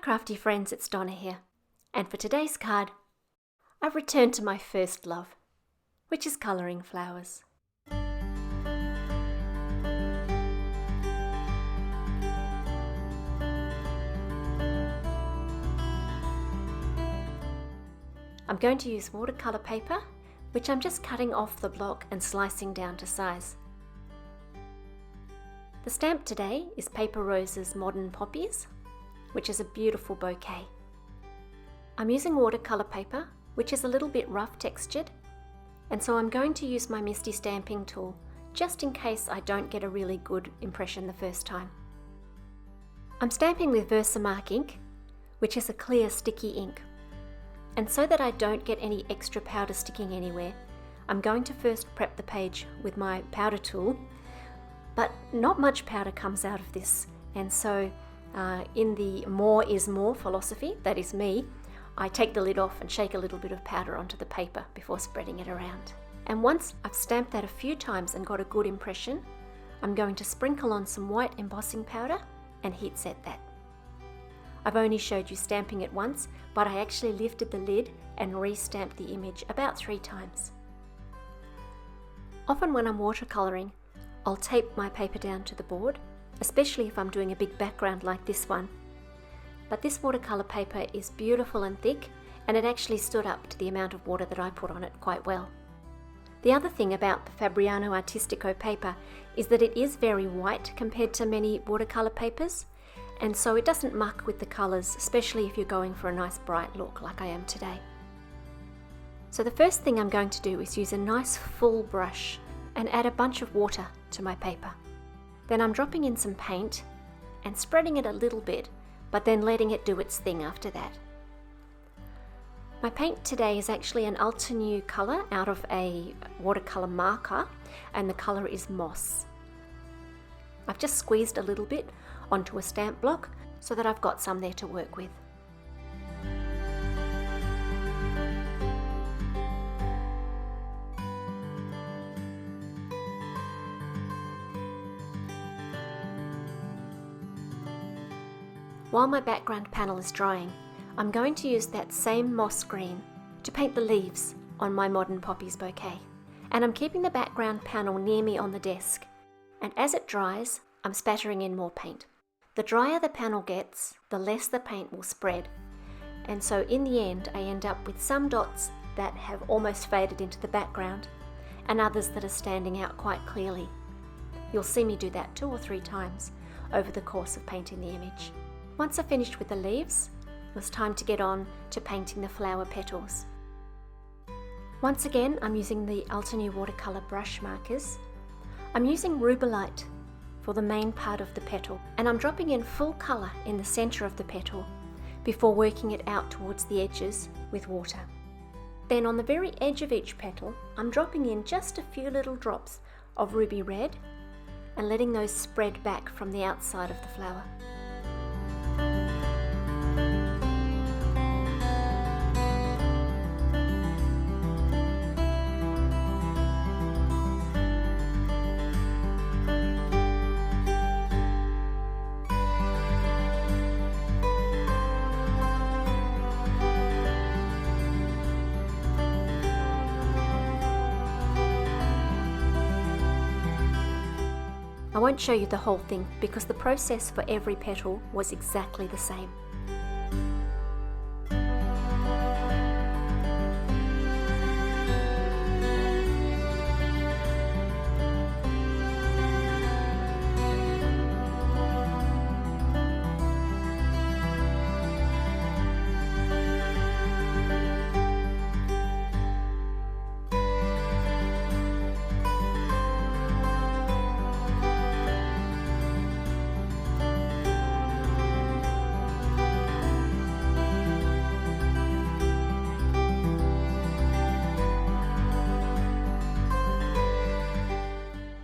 crafty friends, it's Donna here, and for today's card, I've returned to my first love, which is colouring flowers. I'm going to use watercolour paper, which I'm just cutting off the block and slicing down to size. The stamp today is Paper Rose's Modern Poppies, which is a beautiful bouquet. I'm using watercolour paper, which is a little bit rough textured, and so I'm going to use my Misty stamping tool just in case I don't get a really good impression the first time. I'm stamping with Versamark ink, which is a clear sticky ink. And so that I don't get any extra powder sticking anywhere, I'm going to first prep the page with my powder tool, but not much powder comes out of this, and so in the more is more philosophy, that is me, I take the lid off and shake a little bit of powder onto the paper before spreading it around. And once I've stamped that a few times and got a good impression, I'm going to sprinkle on some white embossing powder and heat set that. I've only showed you stamping it once, but I actually lifted the lid and re-stamped the image about 3 times. Often when I'm watercolouring, I'll tape my paper down to the board, especially if I'm doing a big background like this one. But this watercolour paper is beautiful and thick, and it actually stood up to the amount of water that I put on it quite well. The other thing about the Fabriano Artistico paper is that it is very white compared to many watercolour papers, and so it doesn't muck with the colours, especially if you're going for a nice bright look like I am today. So the first thing I'm going to do is use a nice full brush and add a bunch of water to my paper. Then I'm dropping in some paint and spreading it a little bit, but then letting it do its thing after that. My paint today is actually an Ultra New colour out of a watercolour marker, and the colour is Moss. I've just squeezed a little bit onto a stamp block so that I've got some there to work with. While my background panel is drying, I'm going to use that same moss green to paint the leaves on my Modern Poppies bouquet. And I'm keeping the background panel near me on the desk. And as it dries, I'm spattering in more paint. The drier the panel gets, the less the paint will spread. And so in the end, I end up with some dots that have almost faded into the background and others that are standing out quite clearly. You'll see me do that 2 or 3 times over the course of painting the image. Once I finished with the leaves, it was time to get on to painting the flower petals. Once again, I'm using the Ultra New watercolour brush markers. I'm using Rubelite for the main part of the petal, and I'm dropping in full colour in the centre of the petal before working it out towards the edges with water. Then on the very edge of each petal, I'm dropping in just a few little drops of ruby red and letting those spread back from the outside of the flower. I won't show you the whole thing because the process for every petal was exactly the same.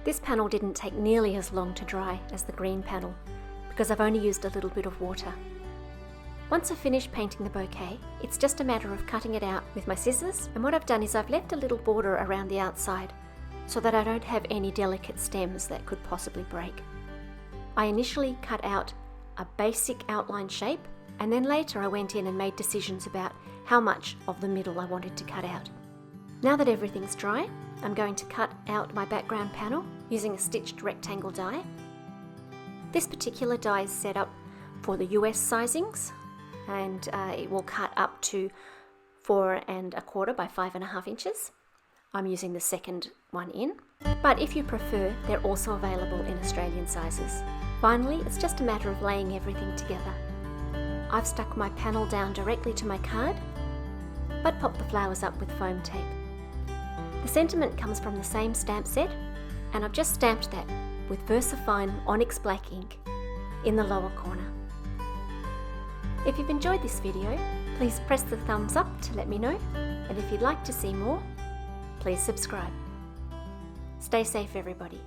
This panel didn't take nearly as long to dry as the green panel because I've only used a little bit of water. Once I've finished painting the bouquet, it's just a matter of cutting it out with my scissors, and what I've done is I've left a little border around the outside so that I don't have any delicate stems that could possibly break. I initially cut out a basic outline shape And then later I went in and made decisions about how much of the middle I wanted to cut out. Now that everything's dry, I'm going to cut out my background panel using a stitched rectangle die. This particular die is set up for the US sizings, and it will cut up to 4 1/4 by 5.5 inches. I'm using the second one in, but if you prefer, they're also available in Australian sizes. Finally, it's just a matter of laying everything together. I've stuck my panel down directly to my card, but popped the flowers up with foam tape. The sentiment comes from the same stamp set, and I've just stamped that with VersaFine Onyx Black ink in the lower corner. If you've enjoyed this video, please press the thumbs up to let me know, and if you'd like to see more, please subscribe. Stay safe, everybody.